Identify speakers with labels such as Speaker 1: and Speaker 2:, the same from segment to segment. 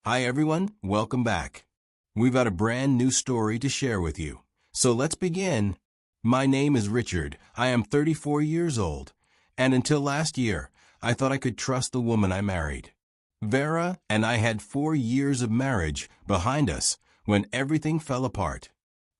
Speaker 1: Hi everyone, welcome back. We've got a brand new story to share with you. So let's begin. My name is Richard. I am 34 years old. And until last year, I thought I could trust the woman I married. Vera and I had 4 years of marriage behind us when everything fell apart.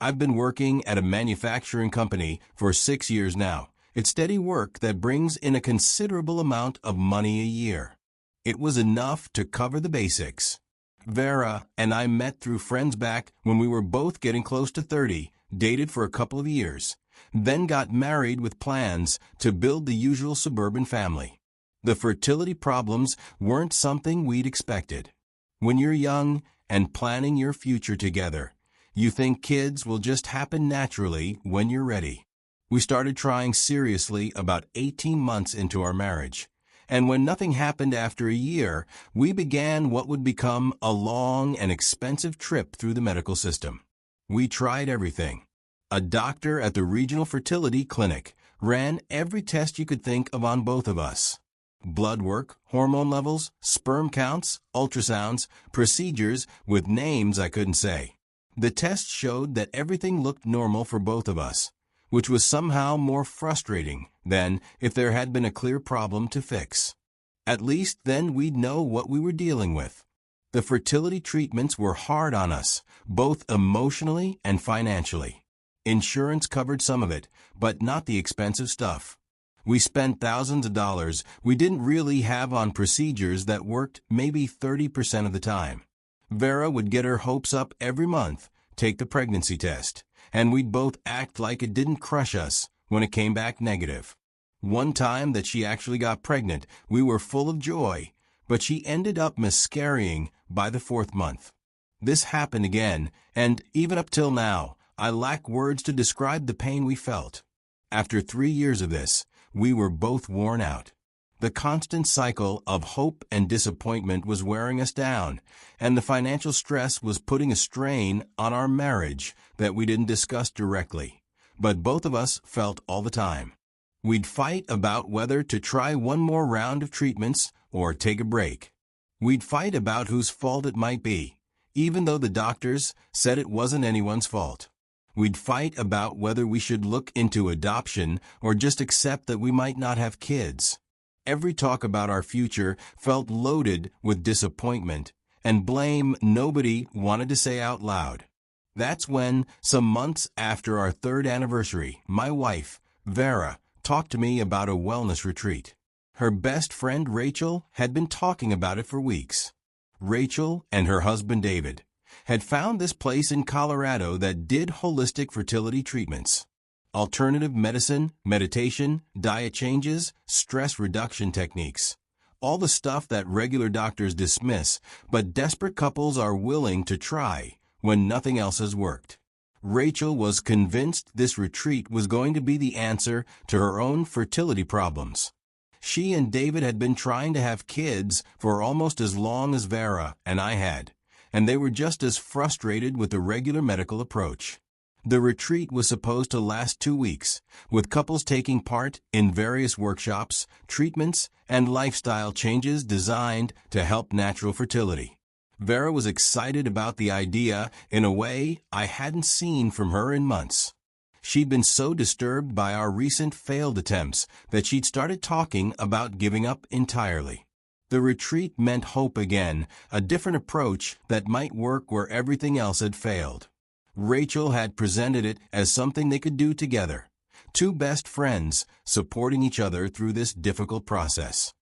Speaker 1: I've been working at a manufacturing company for 6 years now. It's steady work that brings in a considerable amount of money a year. It was enough to cover the basics. Vera and I met through friends back when we were both getting close to 30, dated for a couple of years, then got married with plans to build the usual suburban family. The fertility problems weren't something we'd expected. When you're young and planning your future together, you think kids will just happen naturally when you're ready. We started trying seriously about 18 months into our marriage. And when nothing happened after a year, we began what would become a long and expensive trip through the medical system. We tried everything. A doctor at the regional fertility clinic ran every test you could think of on both of us. Blood work, hormone levels, sperm counts, ultrasounds, procedures with names I couldn't say. The tests showed that everything looked normal for both of us, which was somehow more frustrating than if there had been a clear problem to fix. At least then we'd know what we were dealing with. The fertility treatments were hard on us, both emotionally and financially. Insurance covered some of it, but not the expensive stuff. We spent thousands of dollars we didn't really have on procedures that worked maybe 30% of the time. Vera would get her hopes up every month, take the pregnancy test, and we'd both act like it didn't crush us when it came back negative. One time that she actually got pregnant, we were full of joy, but she ended up miscarrying by the 4th month. This happened again, and even up till now, I lack words to describe the pain we felt. After 3 years of this, we were both worn out. The constant cycle of hope and disappointment was wearing us down, and the financial stress was putting a strain on our marriage that we didn't discuss directly, but both of us felt all the time. We'd fight about whether to try one more round of treatments or take a break. We'd fight about whose fault it might be, even though the doctors said it wasn't anyone's fault. We'd fight about whether we should look into adoption or just accept that we might not have kids. Every talk about our future felt loaded with disappointment and blame nobody wanted to say out loud. That's when, some months after our 3rd anniversary, my wife, Vera, talked to me about a wellness retreat. Her best friend, Rachel, had been talking about it for weeks. Rachel and her husband, David, had found this place in Colorado that did holistic fertility treatments. Alternative medicine, meditation, diet changes, stress reduction techniques. All the stuff that regular doctors dismiss, but desperate couples are willing to try when nothing else has worked. Rachel was convinced this retreat was going to be the answer to her own fertility problems. She and David had been trying to have kids for almost as long as Vera and I had, and they were just as frustrated with the regular medical approach. The retreat was supposed to last 2 weeks, with couples taking part in various workshops, treatments, and lifestyle changes designed to help natural fertility. Vera was excited about the idea in a way I hadn't seen from her in months. She'd been so disturbed by our recent failed attempts that she'd started talking about giving up entirely. The retreat meant hope again, a different approach that might work where everything else had failed. Rachel had presented it as something they could do together, 2 best friends supporting each other through this difficult process.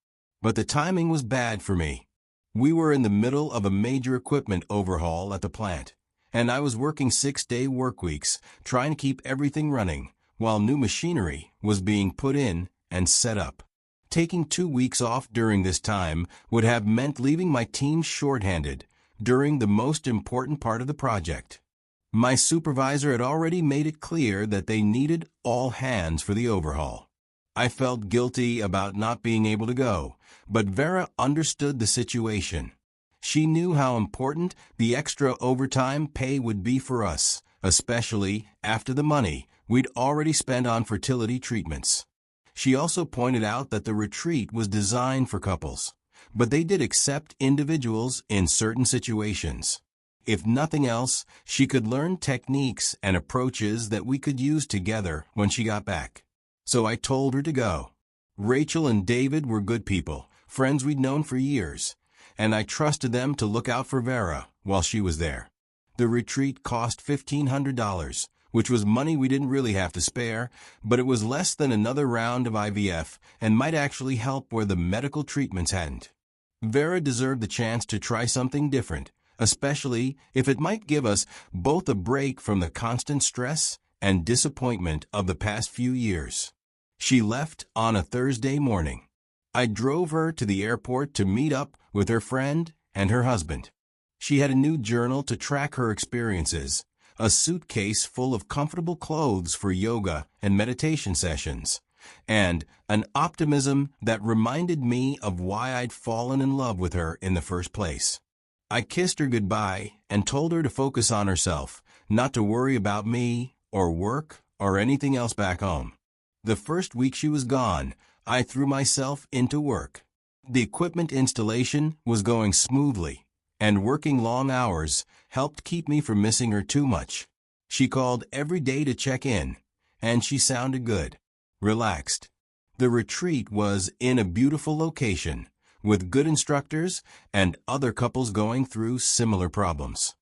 Speaker 1: But the timing was bad for me. We were in the middle of a major equipment overhaul at the plant, and I was working 6-day work weeks trying to keep everything running while new machinery was being put in and set up. Taking 2 weeks off during this time would have meant leaving my team shorthanded during the most important part of the project. My supervisor had already made it clear that they needed all hands for the overhaul. I felt guilty about not being able to go, but Vera understood the situation. She knew how important the extra overtime pay would be for us, especially after the money we'd already spent on fertility treatments. She also pointed out that the retreat was designed for couples, but they did accept individuals in certain situations. If nothing else, she could learn techniques and approaches that we could use together when she got back. So I told her to go. Rachel and David were good people, friends we'd known for years, and I trusted them to look out for Vera while she was there. The retreat cost $1,500, which was money we didn't really have to spare, but it was less than another round of IVF and might actually help where the medical treatments hadn't. Vera deserved the chance to try something different, especially if it might give us both a break from the constant stress and disappointment of the past few years. She left on a Thursday morning. I drove her to the airport to meet up with her friend and her husband. She had a new journal to track her experiences, a suitcase full of comfortable clothes for yoga and meditation sessions, and an optimism that reminded me of why I'd fallen in love with her in the first place. I kissed her goodbye and told her to focus on herself, not to worry about me or work or anything else back home. The first week she was gone, I threw myself into work. The equipment installation was going smoothly, and working long hours helped keep me from missing her too much. She called every day to check in, and she sounded good, relaxed. The retreat was in a beautiful location, with good instructors and other couples going through similar problems.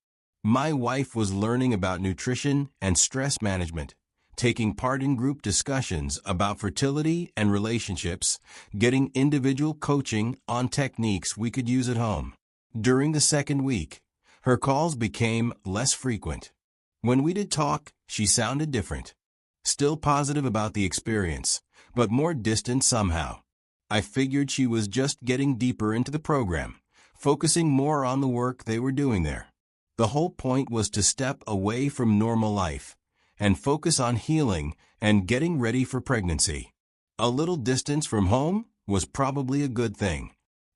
Speaker 1: My wife was learning about nutrition and stress management, taking part in group discussions about fertility and relationships, getting individual coaching on techniques we could use at home. During the second week, her calls became less frequent. When we did talk, she sounded different. Still positive about the experience, but more distant somehow. I figured she was just getting deeper into the program, focusing more on the work they were doing there. The whole point was to step away from normal life and focus on healing and getting ready for pregnancy. A little distance from home was probably a good thing.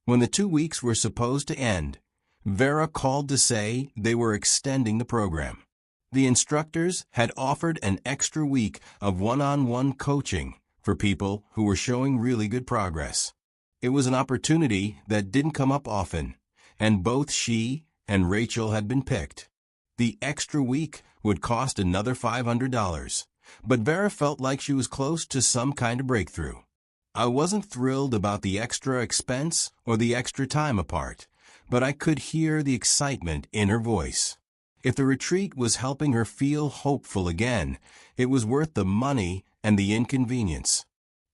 Speaker 1: When the 2 weeks were supposed to end, Vera called to say they were extending the program. The instructors had offered an extra week of one-on-one coaching for people who were showing really good progress. It was an opportunity that didn't come up often, and both she and Rachel had been picked. The extra week would cost another $500, but Vera felt like she was close to some kind of breakthrough. I wasn't thrilled about the extra expense or the extra time apart, but I could hear the excitement in her voice. If the retreat was helping her feel hopeful again, it was worth the money and the inconvenience.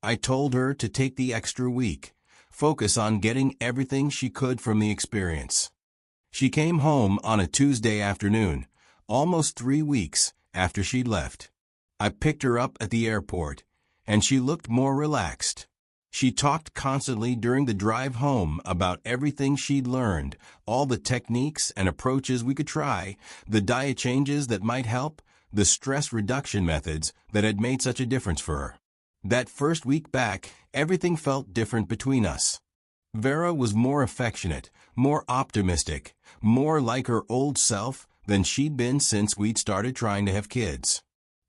Speaker 1: I told her to take the extra week, focus on getting everything she could from the experience. She came home on a Tuesday afternoon, almost 3 weeks after she'd left. I picked her up at the airport, and she looked more relaxed. She talked constantly during the drive home about everything she'd learned, all the techniques and approaches we could try, the diet changes that might help, the stress reduction methods that had made such a difference for her. That first week back, everything felt different between us. Vera was more affectionate, more optimistic, more like her old self than she'd been since we'd started trying to have kids.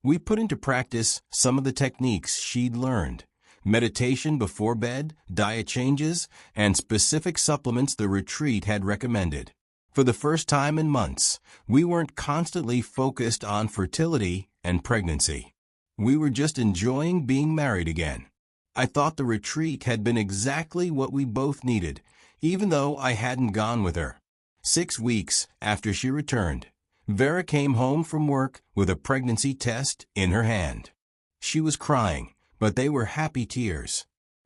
Speaker 1: We put into practice some of the techniques she'd learned: meditation before bed, diet changes, and specific supplements the retreat had recommended. For the first time in months, we weren't constantly focused on fertility and pregnancy. We were just enjoying being married again. I thought the retreat had been exactly what we both needed, even though I hadn't gone with her. 6 weeks after she returned, Vera came home from work with a pregnancy test in her hand. She was crying, but they were happy tears.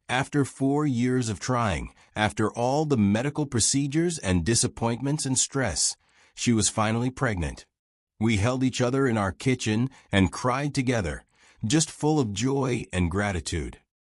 Speaker 1: After 4 years of trying, after all the medical procedures and disappointments and stress, she was finally pregnant. We held each other in our kitchen and cried together, just full of joy and gratitude.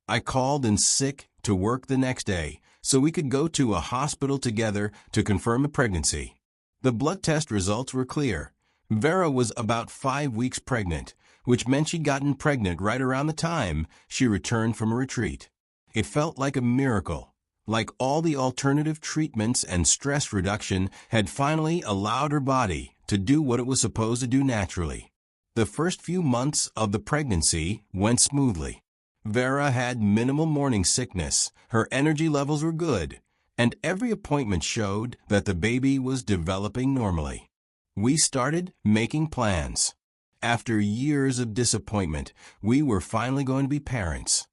Speaker 1: I called in sick to work the next day so we could go to a hospital together to confirm the pregnancy. The blood test results were clear. Vera was about 5 weeks pregnant, which meant she'd gotten pregnant right around the time she returned from a retreat. It felt like a miracle, like all the alternative treatments and stress reduction had finally allowed her body to do what it was supposed to do naturally. The first few months of the pregnancy went smoothly. Vera had minimal morning sickness, her energy levels were good, and every appointment showed that the baby was developing normally. We started making plans. After years of disappointment, we were finally going to be parents.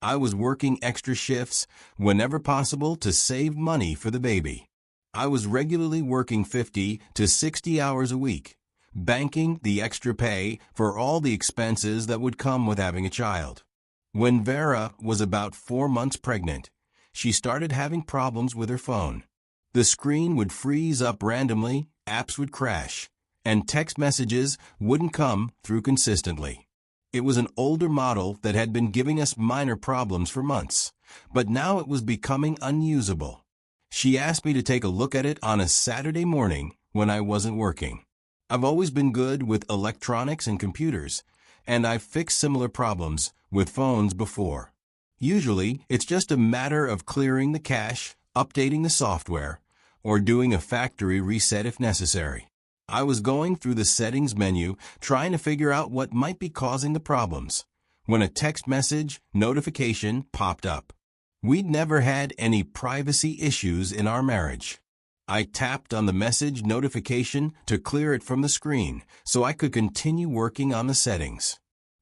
Speaker 1: I was working extra shifts whenever possible to save money for the baby. I was regularly working 50 to 60 hours a week, banking the extra pay for all the expenses that would come with having a child. When Vera was about 4 months pregnant, she started having problems with her phone. The screen would freeze up randomly, apps would crash, and text messages wouldn't come through consistently. It was an older model that had been giving us minor problems for months, but now it was becoming unusable. She asked me to take a look at it on a Saturday morning when I wasn't working. I've always been good with electronics and computers, and I've fixed similar problems with phones before. Usually, it's just a matter of clearing the cache, updating the software, or doing a factory reset if necessary. I was going through the settings menu trying to figure out what might be causing the problems when a text message notification popped up. We'd never had any privacy issues in our marriage. I tapped on the message notification to clear it from the screen so I could continue working on the settings.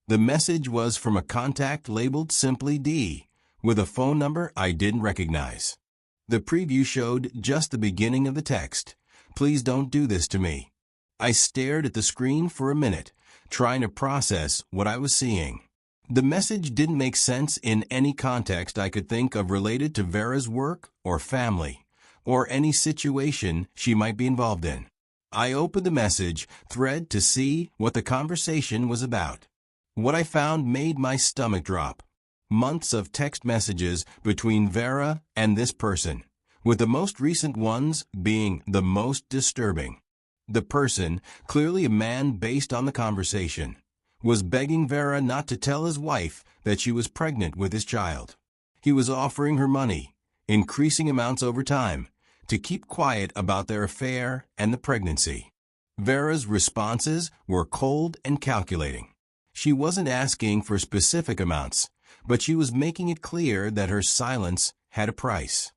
Speaker 1: The message was from a contact labeled Simply D with a phone number I didn't recognize. The preview showed just the beginning of the text. "Please don't do this to me." I stared at the screen for a minute, trying to process what I was seeing. The message didn't make sense in any context I could think of related to Vera's work or family, or any situation she might be involved in. I opened the message thread to see what the conversation was about. What I found made my stomach drop. Months of text messages between Vera and this person, with the most recent ones being the most disturbing. The person, clearly a man based on the conversation, was begging Vera not to tell his wife that she was pregnant with his child. He was offering her money, increasing amounts over time, to keep quiet about their affair and the pregnancy. Vera's responses were cold and calculating. She wasn't asking for specific amounts, but she was making it clear that her silence had a price.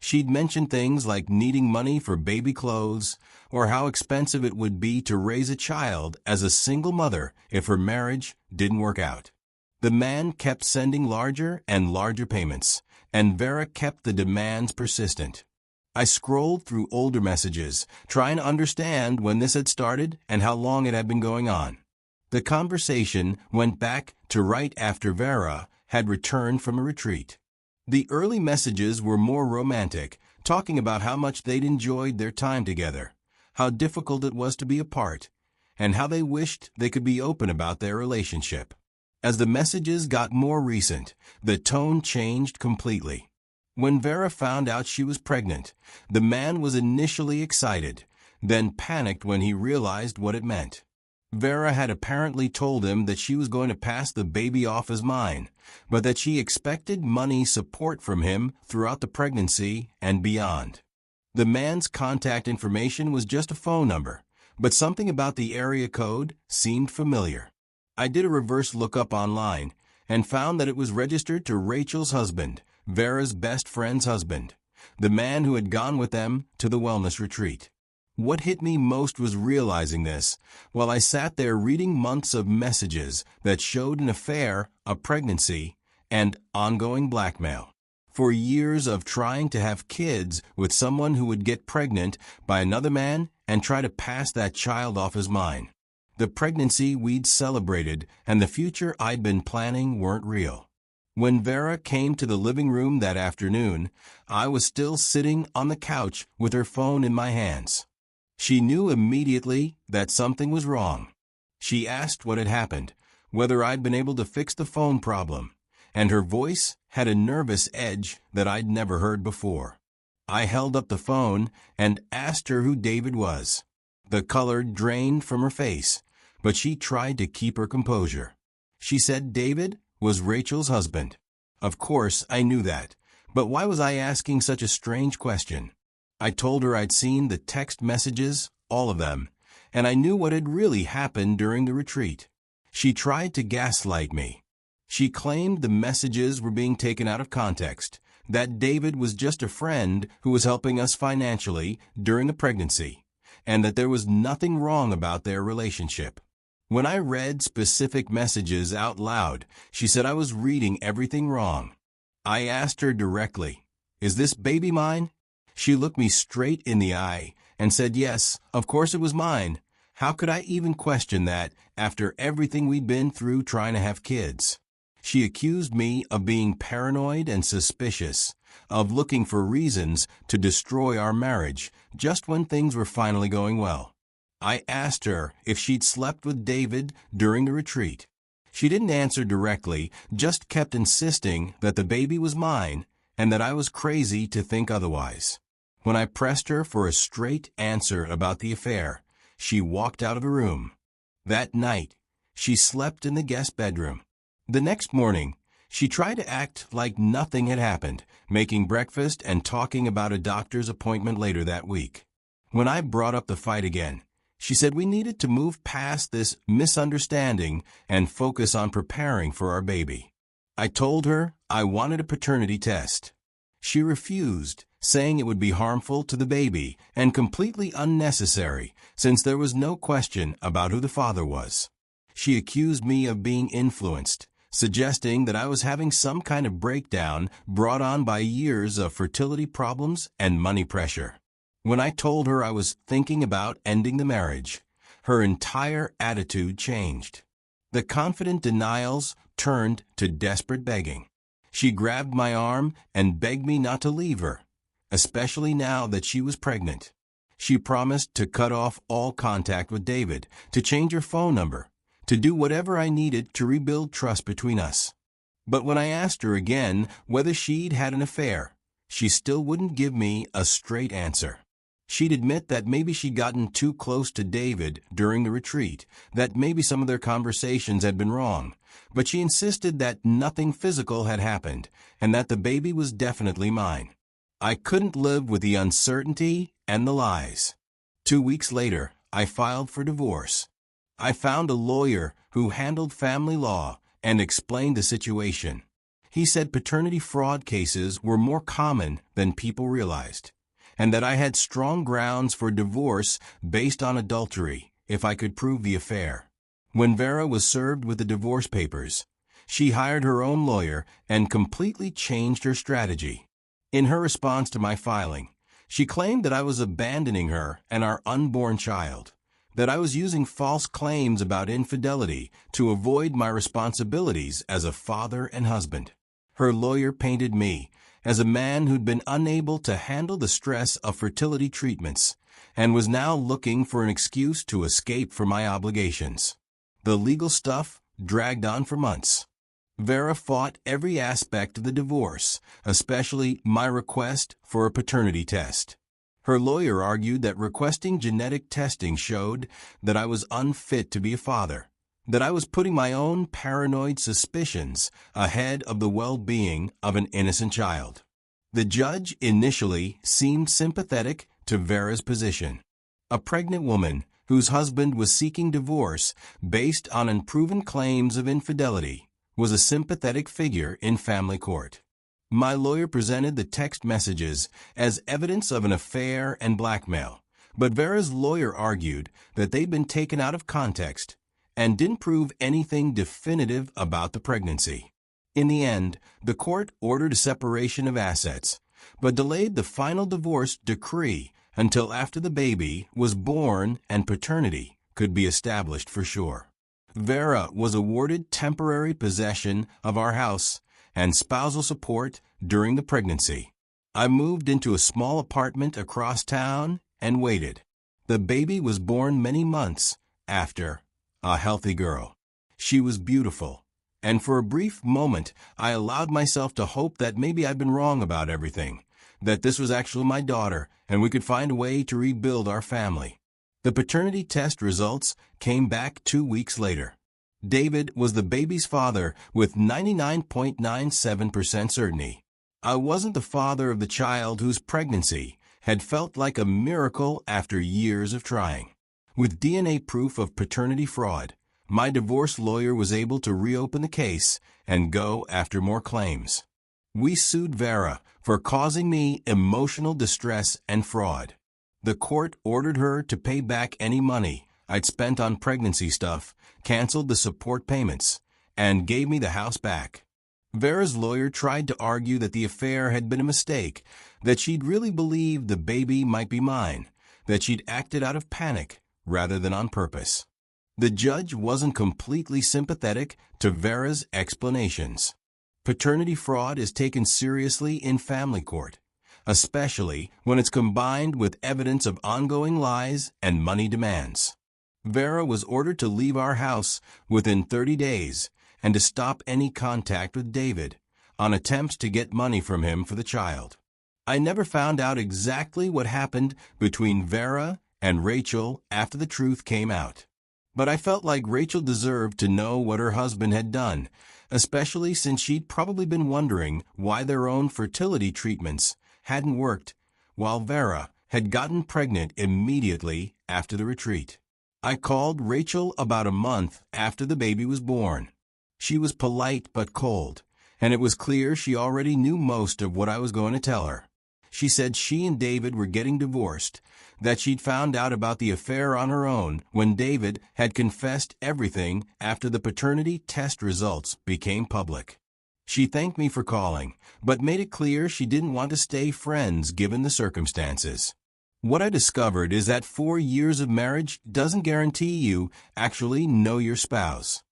Speaker 1: She'd mentioned things like needing money for baby clothes, or how expensive it would be to raise a child as a single mother if her marriage didn't work out. The man kept sending larger and larger payments, and Vera kept the demands persistent. I scrolled through older messages, trying to understand when this had started and how long it had been going on. The conversation went back to right after Vera had returned from a retreat. The early messages were more romantic, talking about how much they'd enjoyed their time together, how difficult it was to be apart, and how they wished they could be open about their relationship. As the messages got more recent, the tone changed completely. When Vera found out she was pregnant, the man was initially excited, then panicked when he realized what it meant. Vera had apparently told him that she was going to pass the baby off as mine, but that she expected money support from him throughout the pregnancy and beyond. The man's contact information was just a phone number, but something about the area code seemed familiar. I did a reverse lookup online and found that it was registered to Rachel's husband, Vera's best friend's husband, the man who had gone with them to the wellness retreat. What hit me most was realizing this while I sat there reading months of messages that showed an affair, a pregnancy, and ongoing blackmail. For years of trying to have kids with someone who would get pregnant by another man and try to pass that child off as mine. The pregnancy we'd celebrated and the future I'd been planning weren't real. When Vera came to the living room that afternoon, I was still sitting on the couch with her phone in my hands. She knew immediately that something was wrong. She asked what had happened, whether I'd been able to fix the phone problem, and her voice had a nervous edge that I'd never heard before. I held up the phone and asked her who David was. The color drained from her face, but she tried to keep her composure. She said David was Rachel's husband. Of course, I knew that, but why was I asking such a strange question? I told her I'd seen the text messages, all of them, and I knew what had really happened during the retreat. She tried to gaslight me. She claimed the messages were being taken out of context, that David was just a friend who was helping us financially during the pregnancy, and that there was nothing wrong about their relationship. When I read specific messages out loud, she said I was reading everything wrong. I asked her directly, "Is this baby mine?" She looked me straight in the eye and said, "Yes, of course it was mine. How could I even question that after everything we'd been through trying to have kids?" She accused me of being paranoid and suspicious, of looking for reasons to destroy our marriage just when things were finally going well. I asked her if she'd slept with David during the retreat. She didn't answer directly, just kept insisting that the baby was mine and that I was crazy to think otherwise. When I pressed her for a straight answer about the affair, she walked out of the room. That night, she slept in the guest bedroom. The next morning, she tried to act like nothing had happened, making breakfast and talking about a doctor's appointment later that week. When I brought up the fight again, she said we needed to move past this misunderstanding and focus on preparing for our baby. I told her I wanted a paternity test. She refused, saying it would be harmful to the baby and completely unnecessary since there was no question about who the father was. She accused me of being influenced, suggesting that I was having some kind of breakdown brought on by years of fertility problems and money pressure. When I told her I was thinking about ending the marriage, her entire attitude changed. The confident denials turned to desperate begging. She grabbed my arm and begged me not to leave her, especially now that she was pregnant. She promised to cut off all contact with David, to change her phone number, to do whatever I needed to rebuild trust between us. But when I asked her again whether she'd had an affair, she still wouldn't give me a straight answer. She'd admit that maybe she'd gotten too close to David during the retreat, that maybe some of their conversations had been wrong, but she insisted that nothing physical had happened and that the baby was definitely mine. I couldn't live with the uncertainty and the lies. 2 weeks later, I filed for divorce. I found a lawyer who handled family law and explained the situation. He said paternity fraud cases were more common than people realized, and that I had strong grounds for divorce based on adultery if I could prove the affair. When Vera was served with the divorce papers, she hired her own lawyer and completely changed her strategy. In her response to my filing, she claimed that I was abandoning her and our unborn child, that I was using false claims about infidelity to avoid my responsibilities as a father and husband. Her lawyer painted me as a man who'd been unable to handle the stress of fertility treatments and was now looking for an excuse to escape from my obligations. The legal stuff dragged on for months. Vera fought every aspect of the divorce, especially my request for a paternity test. Her lawyer argued that requesting genetic testing showed that I was unfit to be a father, that I was putting my own paranoid suspicions ahead of the well-being of an innocent child. The judge initially seemed sympathetic to Vera's position. A pregnant woman whose husband was seeking divorce based on unproven claims of infidelity was a sympathetic figure in family court. My lawyer presented the text messages as evidence of an affair and blackmail, but Vera's lawyer argued that they'd been taken out of context and didn't prove anything definitive about the pregnancy. In the end, the court ordered a separation of assets, but delayed the final divorce decree until after the baby was born and paternity could be established for sure. Vera was awarded temporary possession of our house and spousal support during the pregnancy. I moved into a small apartment across town and waited. The baby was born many months after, a healthy girl. She was beautiful, and for a brief moment I allowed myself to hope that maybe I'd been wrong about everything, that this was actually my daughter and we could find a way to rebuild our family. The paternity test results came back 2 weeks later. David was the baby's father with 99.97% certainty. I wasn't the father of the child whose pregnancy had felt like a miracle after years of trying. With DNA proof of paternity fraud, my divorce lawyer was able to reopen the case and go after more claims. We sued Vera for causing me emotional distress and fraud. The court ordered her to pay back any money I'd spent on pregnancy stuff, canceled the support payments, and gave me the house back. Vera's lawyer tried to argue that the affair had been a mistake, that she'd really believed the baby might be mine, that she'd acted out of panic rather than on purpose. The judge wasn't completely sympathetic to Vera's explanations. Paternity fraud is taken seriously in family court, especially when it's combined with evidence of ongoing lies and money demands. Vera was ordered to leave our house within 30 days and to stop any contact with David on attempts to get money from him for the child. I never found out exactly what happened between Vera and Rachel after the truth came out. But I felt like Rachel deserved to know what her husband had done, especially since she'd probably been wondering why their own fertility treatments hadn't worked, while Vera had gotten pregnant immediately after the retreat. I called Rachel about a month after the baby was born. She was polite but cold, and it was clear she already knew most of what I was going to tell her. She said she and David were getting divorced, that she'd found out about the affair on her own when David had confessed everything after the paternity test results became public. She thanked me for calling, but made it clear she didn't want to stay friends given the circumstances. What I discovered is that 4 years of marriage doesn't guarantee you actually know your spouse.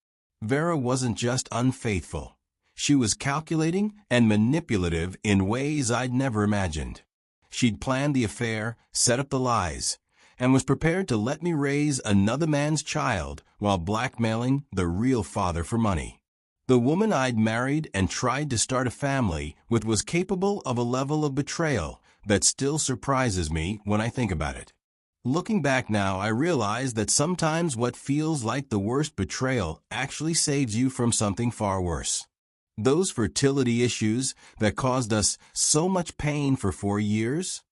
Speaker 1: Vera wasn't just unfaithful. She was calculating and manipulative in ways I'd never imagined. She'd planned the affair, set up the lies, and was prepared to let me raise another man's child while blackmailing the real father for money. The woman I'd married and tried to start a family with was capable of a level of betrayal that still surprises me when I think about it. Looking back now, I realize that sometimes what feels like the worst betrayal actually saves you from something far worse. Those fertility issues that caused us so much pain for 4 years,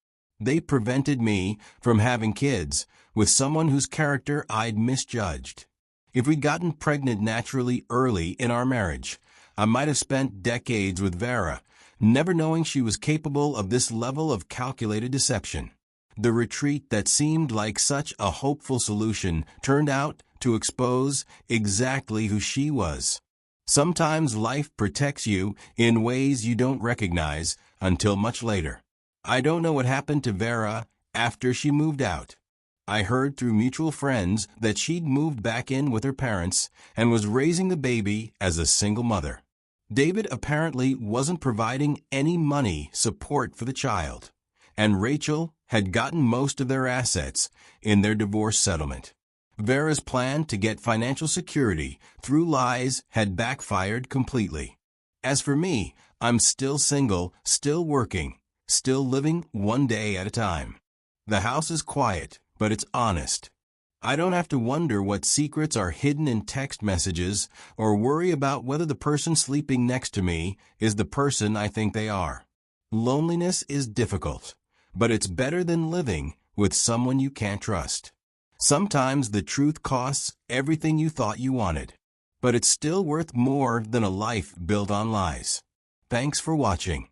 Speaker 1: they prevented me from having kids with someone whose character I'd misjudged. If we'd gotten pregnant naturally early in our marriage, I might have spent decades with Vera, never knowing she was capable of this level of calculated deception. The retreat that seemed like such a hopeful solution turned out to expose exactly who she was. Sometimes life protects you in ways you don't recognize until much later. I don't know what happened to Vera after she moved out. I heard through mutual friends that she'd moved back in with her parents and was raising the baby as a single mother. David apparently wasn't providing any money support for the child, and Rachel had gotten most of their assets in their divorce settlement. Vera's plan to get financial security through lies had backfired completely. As for me, I'm still single, still working, still living one day at a time. The house is quiet, but it's honest. I don't have to wonder what secrets are hidden in text messages or worry about whether the person sleeping next to me is the person I think they are. Loneliness is difficult, but it's better than living with someone you can't trust. Sometimes the truth costs everything you thought you wanted, but it's still worth more than a life built on lies. Thanks for watching.